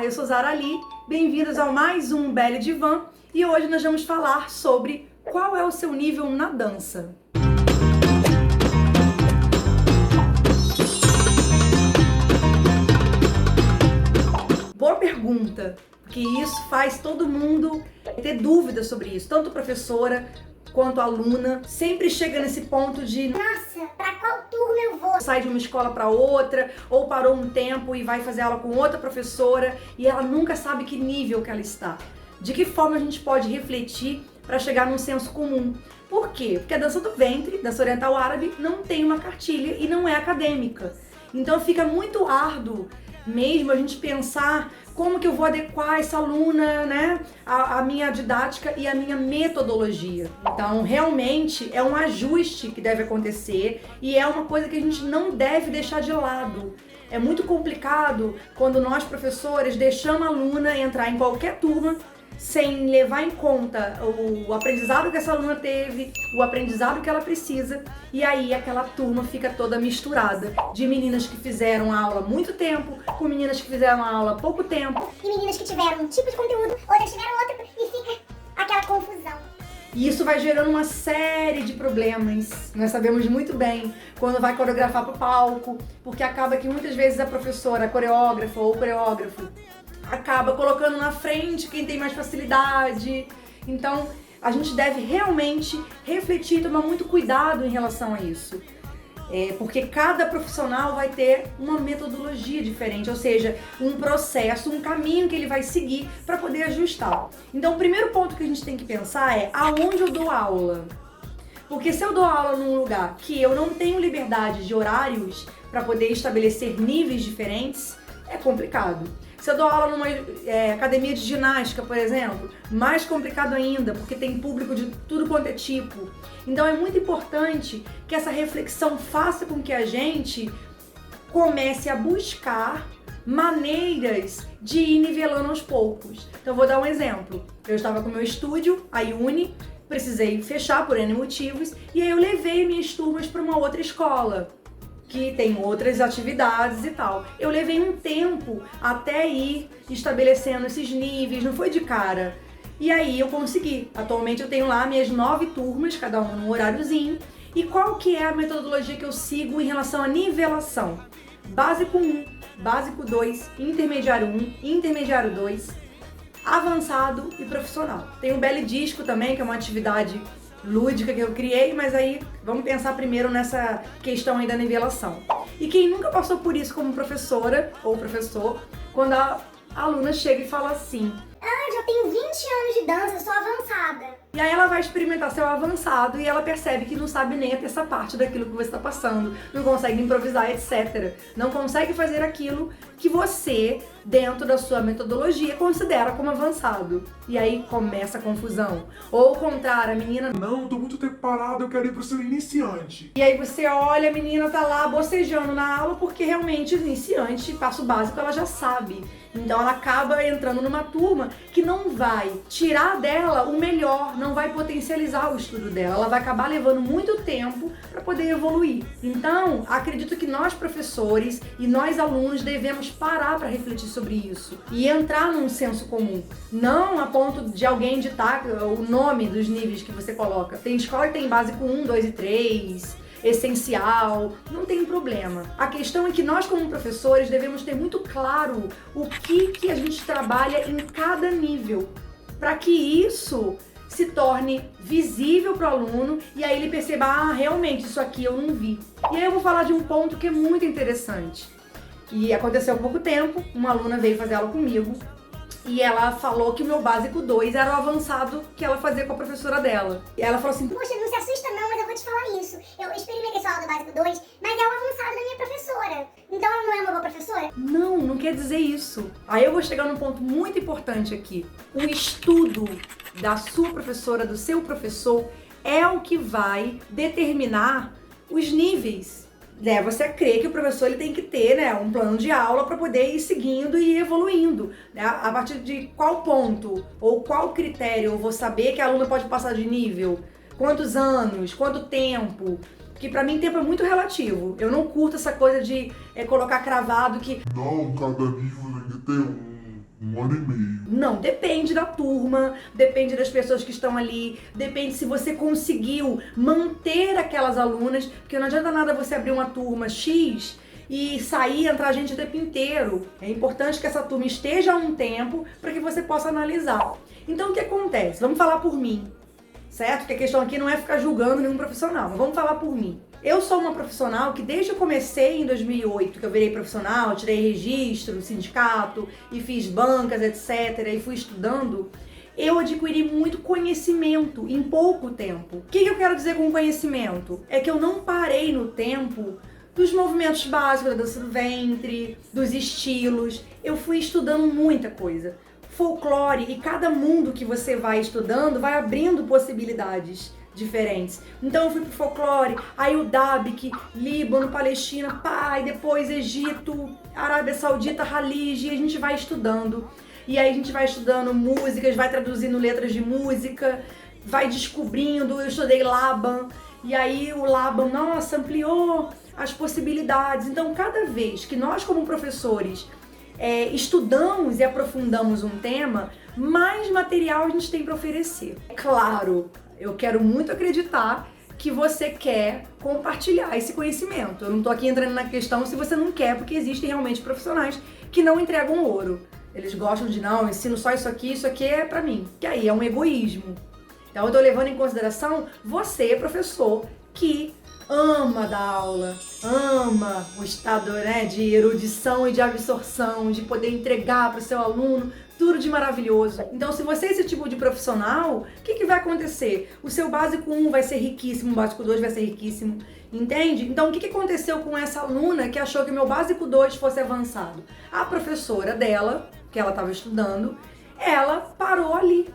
eu sou Zara Ali, bem-vindos a mais um Belle Divan e hoje nós vamos falar sobre qual é o seu nível na dança. Boa pergunta, porque isso faz todo mundo ter dúvidas sobre isso, tanto professora quanto aluna, sempre chega nesse ponto de nossa, pra qual turma eu vou? Sai de uma escola para outra, ou parou um tempo e vai fazer aula com outra professora e ela nunca sabe que nível que ela está. De que forma a gente pode refletir para chegar num senso comum? Por quê? Porque a dança do ventre, dança oriental árabe, não tem uma cartilha e não é acadêmica. Então fica muito árduo mesmo a gente pensar como que eu vou adequar essa aluna, né, a minha didática e a minha metodologia. Então, realmente, é um ajuste que deve acontecer e é uma coisa que a gente não deve deixar de lado. É muito complicado quando nós, professores, deixamos a aluna entrar em qualquer turma sem levar em conta o aprendizado que essa aluna teve, o aprendizado que ela precisa, e aí aquela turma fica toda misturada, de meninas que fizeram a aula há muito tempo, com meninas que fizeram a aula há pouco tempo. E meninas que tiveram um tipo de conteúdo, outras tiveram outro, e fica aquela confusão. E isso vai gerando uma série de problemas, nós sabemos muito bem, quando vai coreografar para o palco, porque acaba que muitas vezes a professora, a coreógrafa ou o coreógrafo, acaba colocando na frente quem tem mais facilidade. Então, a gente deve realmente refletir e tomar muito cuidado em relação a isso. Porque cada profissional vai ter uma metodologia diferente, ou seja, um processo, um caminho que ele vai seguir para poder ajustar. Então, o primeiro ponto que a gente tem que pensar é aonde eu dou aula. Porque se eu dou aula num lugar que eu não tenho liberdade de horários para poder estabelecer níveis diferentes, é complicado. Se eu dou aula numa academia de ginástica, por exemplo, mais complicado ainda, porque tem público de tudo quanto é tipo. Então é muito importante que essa reflexão faça com que a gente comece a buscar maneiras de ir nivelando aos poucos. Então eu vou dar um exemplo. Eu estava com o meu estúdio, a Uni, precisei fechar por N motivos, e aí eu levei minhas turmas para uma outra escola, que tem outras atividades e tal. Eu levei um tempo até ir estabelecendo esses níveis, não foi de cara. E aí eu consegui. Atualmente eu tenho lá minhas 9 turmas, cada uma num horáriozinho. E qual que é a metodologia que eu sigo em relação à nivelação? Básico 1, básico 2, intermediário 1, intermediário 2, avançado e profissional. Tem o Belly Disco também, que é uma atividade lúdica que eu criei, mas aí vamos pensar primeiro nessa questão aí da nivelação. E quem nunca passou por isso como professora ou professor, quando a aluna chega e fala assim: ah, já tenho 20 anos de dança, eu sou avançada. E aí ela vai experimentar seu avançado e ela percebe que não sabe nem a terça parte daquilo que você está passando, não consegue improvisar, etc. Não consegue fazer aquilo que você, dentro da sua metodologia, considera como avançado. E aí começa a confusão. Ou o contrário, a menina: não, tô muito tempo parado, eu quero ir pro seu iniciante. E aí você olha, a menina tá lá bocejando na aula porque realmente o iniciante, passo básico, ela já sabe. Então ela acaba entrando numa turma que não vai tirar dela o melhor, não vai potencializar o estudo dela. Ela vai acabar levando muito tempo para poder evoluir. Então, acredito que nós professores e nós alunos devemos parar para refletir sobre isso e entrar num senso comum. Não a ponto de alguém ditar o nome dos níveis que você coloca. Tem escola que tem básico 1, 2 e 3... essencial, não tem problema. A questão é que nós, como professores, devemos ter muito claro o que a gente trabalha em cada nível, para que isso se torne visível para o aluno e aí ele perceba: ah, realmente, isso aqui eu não vi. E aí eu vou falar de um ponto que é muito interessante. E aconteceu há pouco tempo, uma aluna veio fazer aula comigo e ela falou que o meu básico 2 era o avançado que ela fazia com a professora dela. E ela falou assim: poxa, não se assusta não, mas eu vou te falar isso. Eu experimentei sua aula do básico 2, mas é o avançado da minha professora. Então ela não é uma boa professora? Não, não quer dizer isso. Aí eu vou chegar num ponto muito importante aqui. O estudo da sua professora, do seu professor, é o que vai determinar os níveis. Você a crer que o professor ele tem que ter, né, um plano de aula para poder ir seguindo e evoluindo. Né? A partir de qual ponto ou qual critério eu vou saber que a aluna pode passar de nível? Quantos anos? Quanto tempo? Que pra mim tempo é muito relativo. Eu não curto essa coisa de colocar cravado que não, cada nível tem que ter Um ano e meio. Não, depende da turma, depende das pessoas que estão ali, depende se você conseguiu manter aquelas alunas, porque não adianta nada você abrir uma turma X e sair, entrar gente o tempo inteiro. É importante que essa turma esteja há um tempo para que você possa analisar. Então o que acontece? Vamos falar por mim, certo? Porque a questão aqui não é ficar julgando nenhum profissional, mas vamos falar por mim. Eu sou uma profissional que desde que eu comecei em 2008, que eu virei profissional, tirei registro no sindicato e fiz bancas, etc, e fui estudando, eu adquiri muito conhecimento em pouco tempo. O que eu quero dizer com conhecimento? É que eu não parei no tempo dos movimentos básicos da dança do ventre, dos estilos. Eu fui estudando muita coisa. Folclore, e cada mundo que você vai estudando vai abrindo possibilidades diferentes. Então eu fui pro folclore, aí o Dabiq, Líbano, Palestina, e depois Egito, Arábia Saudita, Halij, e a gente vai estudando. E aí a gente vai estudando músicas, vai traduzindo letras de música, vai descobrindo. Eu estudei Laban, e aí o Laban, nossa, ampliou as possibilidades. Então cada vez que nós como professores estudamos e aprofundamos um tema, mais material a gente tem para oferecer. Claro, eu quero muito acreditar que você quer compartilhar esse conhecimento. Eu não tô aqui entrando na questão se você não quer, porque existem realmente profissionais que não entregam ouro. Eles gostam de, não, eu ensino só isso aqui é pra mim. Que aí é um egoísmo. Então eu tô levando em consideração você, professor, que ama dar aula, ama o estado, né, de erudição e de absorção, de poder entregar para o seu aluno tudo de maravilhoso. Então, se você é esse tipo de profissional, o que vai acontecer? O seu básico 1 vai ser riquíssimo, o básico 2 vai ser riquíssimo, entende? Então, o que aconteceu com essa aluna que achou que o meu básico 2 fosse avançado? A professora dela, que ela estava estudando, ela parou ali.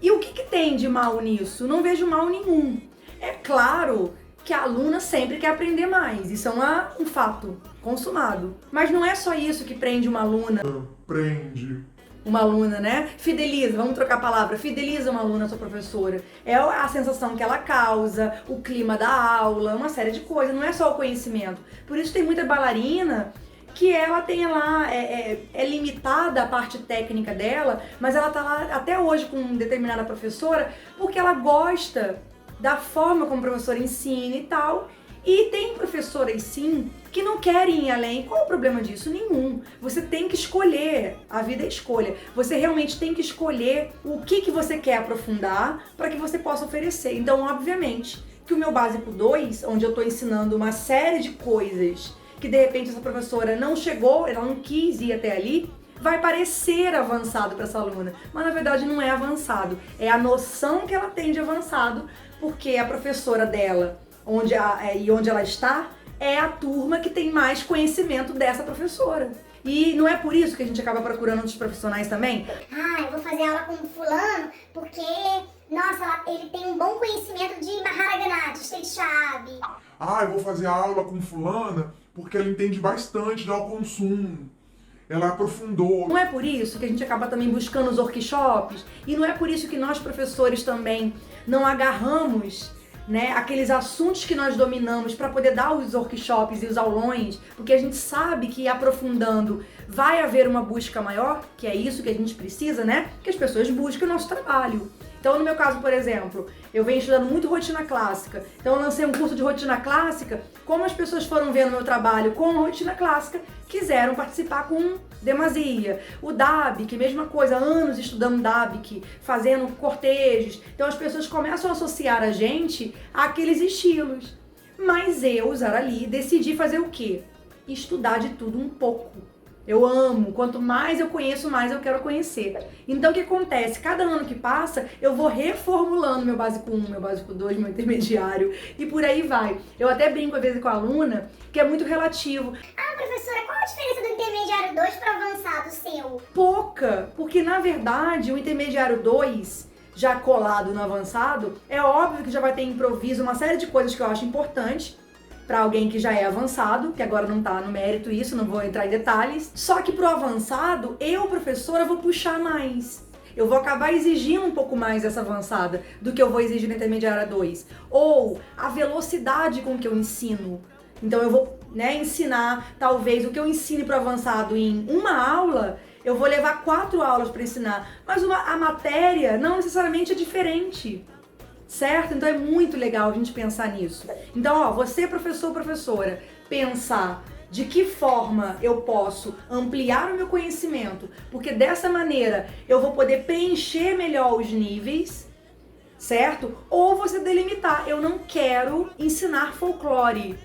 E o que tem de mal nisso? Não vejo mal nenhum. É claro que a aluna sempre quer aprender mais. Isso é um fato consumado. Mas não é só isso que prende uma aluna. Prende. Uma aluna, né? Fideliza, vamos trocar a palavra. Fideliza uma aluna, sua professora. É a sensação que ela causa, o clima da aula, uma série de coisas. Não é só o conhecimento. Por isso tem muita bailarina que ela tem lá, é limitada a parte técnica dela, mas ela tá lá até hoje com determinada professora porque ela gosta da forma como o professor ensina e tal. E tem professoras, sim, que não querem ir além. Qual o problema disso? Nenhum. Você tem que escolher. A vida é escolha. Você realmente tem que escolher o que você quer aprofundar para que você possa oferecer. Então, obviamente, que o meu básico 2, onde eu estou ensinando uma série de coisas que, de repente, essa professora não chegou, ela não quis ir até ali, vai parecer avançado para essa aluna, mas na verdade não é avançado. É a noção que ela tem de avançado, porque a professora dela, onde ela está, é a turma que tem mais conhecimento dessa professora. E não é por isso que a gente acaba procurando outros profissionais também? Eu vou fazer aula com fulano porque, nossa, ele tem um bom conhecimento de Maharaganati, Street Shab. Eu vou fazer aula com fulana porque ela entende bastante de autoconsumo. Ela aprofundou. Não é por isso que a gente acaba também buscando os workshops, e não é por isso que nós professores também não agarramos, né, aqueles assuntos que nós dominamos para poder dar os workshops e os aulões, porque a gente sabe que aprofundando vai haver uma busca maior, que é isso que a gente precisa, né? Que as pessoas busquem o nosso trabalho. Então, no meu caso, por exemplo, eu venho estudando muito rotina clássica. Então, eu lancei um curso de rotina clássica. Como as pessoas foram vendo meu trabalho com a rotina clássica, quiseram participar com demasia. O Dabiq, mesma coisa, anos estudando Dabiq, fazendo cortejos. Então, as pessoas começam a associar a gente àqueles estilos. Mas eu, Zara Lee, decidi fazer o quê? Estudar de tudo um pouco. Eu amo, quanto mais eu conheço, mais eu quero conhecer. Então o que acontece? Cada ano que passa, eu vou reformulando meu básico 1, meu básico 2, meu intermediário e por aí vai. Eu até brinco às vezes com a aluna, que é muito relativo. Professora, qual a diferença do intermediário 2 para avançado seu? Pouca, porque na verdade o intermediário 2, já colado no avançado, é óbvio que já vai ter improviso, uma série de coisas que eu acho importante para alguém que já é avançado, que agora não tá no mérito isso, não vou entrar em detalhes. Só que pro avançado, eu, professora, vou puxar mais. Eu vou acabar exigindo um pouco mais essa avançada do que eu vou exigir na intermediária 2. Ou a velocidade com que eu ensino. Então eu vou, ensinar, talvez, o que eu ensine pro avançado em uma aula, Eu vou levar 4 aulas para ensinar, mas a matéria não necessariamente é diferente, certo? Então é muito legal a gente pensar nisso. Então, ó, você professor, professora, pensar de que forma eu posso ampliar o meu conhecimento, porque dessa maneira eu vou poder preencher melhor os níveis, certo? Ou você delimitar, eu não quero ensinar folclore.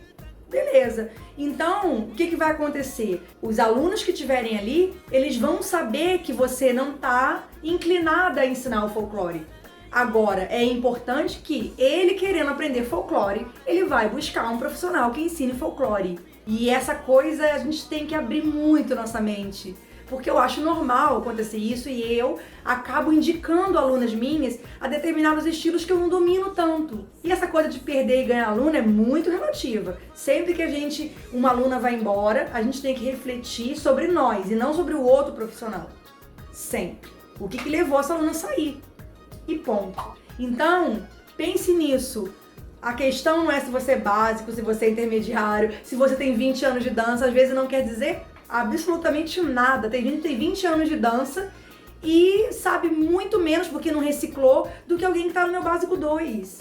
Beleza. Então, o que vai acontecer? Os alunos que estiverem ali, eles vão saber que você não está inclinada a ensinar o folclore. Agora, é importante que ele, querendo aprender folclore, ele vai buscar um profissional que ensine folclore. E essa coisa a gente tem que abrir muito nossa mente, porque eu acho normal acontecer isso e eu acabo indicando alunas minhas a determinados estilos que eu não domino tanto. E essa coisa de perder e ganhar aluna é muito relativa. Sempre que uma aluna vai embora, a gente tem que refletir sobre nós e não sobre o outro profissional. Sempre. O que levou essa aluna a sair? E ponto. Então, pense nisso. A questão não é se você é básico, se você é intermediário, se você tem 20 anos de dança, às vezes não quer dizer absolutamente nada. Tem gente que tem 20 anos de dança e sabe muito menos porque não reciclou do que alguém que tá no meu básico 2,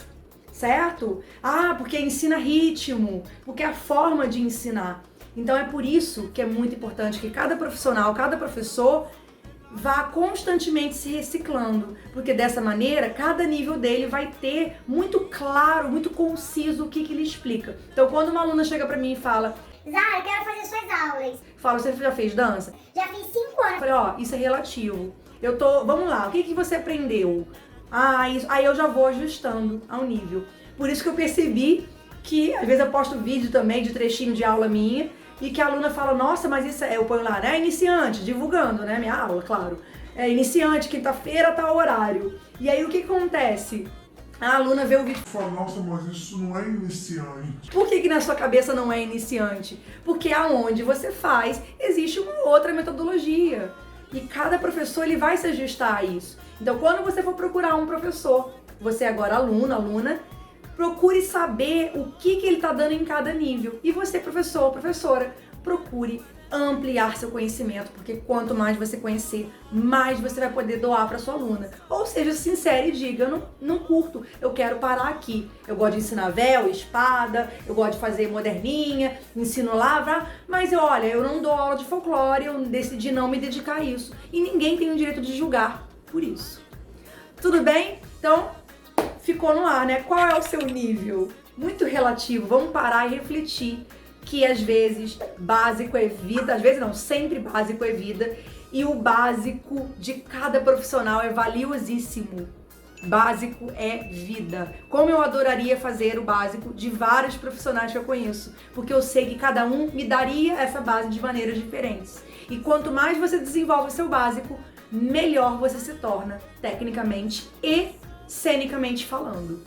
certo? Ah, porque ensina ritmo, porque é a forma de ensinar. Então é por isso que é muito importante que cada profissional, cada professor vá constantemente se reciclando, porque dessa maneira cada nível dele vai ter muito claro, muito conciso o que ele explica. Então quando uma aluna chega pra mim e fala: Zara, eu quero fazer suas aulas. Fala, você já fez dança? Já fiz 5 anos. Eu falei, ó, isso é relativo. Vamos lá, o que você aprendeu? Aí eu já vou ajustando ao nível. Por isso que eu percebi que, às vezes eu posto vídeo também de trechinho de aula minha, e que a aluna fala, nossa, mas isso eu ponho lá, né, iniciante, divulgando, né, minha aula, claro. É iniciante, quinta-feira, tá o horário. E aí o que acontece? A aluna vê o vídeo e fala, nossa, mas isso não é iniciante. Por que na sua cabeça não é iniciante? Porque aonde você faz, existe uma outra metodologia. E cada professor ele vai se ajustar a isso. Então quando você for procurar um professor, você agora aluno, aluna, procure saber o que ele está dando em cada nível. E você, professor ou professora, procure ampliar seu conhecimento, porque quanto mais você conhecer, mais você vai poder doar para sua aluna. Ou seja, sincero e diga, eu não curto, eu quero parar aqui. Eu gosto de ensinar véu, espada, eu gosto de fazer moderninha, ensino lavra, mas olha, eu não dou aula de folclore, eu decidi não me dedicar a isso. E ninguém tem o direito de julgar por isso. Tudo bem? Então, ficou no ar, né? Qual é o seu nível? Muito relativo, vamos parar e refletir que às vezes básico é vida, às vezes não, sempre básico é vida, e o básico de cada profissional é valiosíssimo. Básico é vida. Como eu adoraria fazer o básico de vários profissionais que eu conheço, porque eu sei que cada um me daria essa base de maneiras diferentes. E quanto mais você desenvolve o seu básico, melhor você se torna, tecnicamente e cenicamente falando.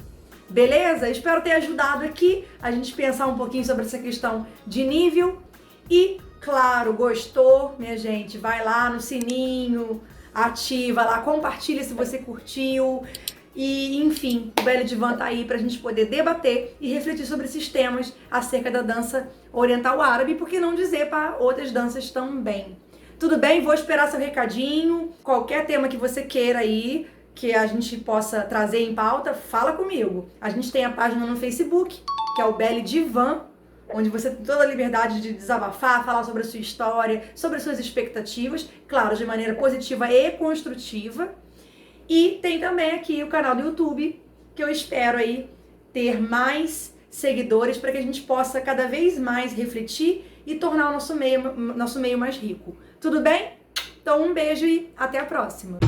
Beleza? Espero ter ajudado aqui a gente pensar um pouquinho sobre essa questão de nível. E, claro, gostou, minha gente? Vai lá no sininho, ativa lá, compartilha se você curtiu. E, enfim, o Belle Divan tá aí pra gente poder debater e refletir sobre esses temas acerca da dança oriental árabe, por que não dizer para outras danças também. Tudo bem? Vou esperar seu recadinho, qualquer tema que você queira aí, que a gente possa trazer em pauta, fala comigo. A gente tem a página no Facebook, que é o Belle Divan, onde você tem toda a liberdade de desabafar, falar sobre a sua história, sobre as suas expectativas, claro, de maneira positiva e construtiva. E tem também aqui o canal do YouTube, que eu espero aí ter mais seguidores para que a gente possa cada vez mais refletir e tornar o nosso meio mais rico. Tudo bem? Então um beijo e até a próxima!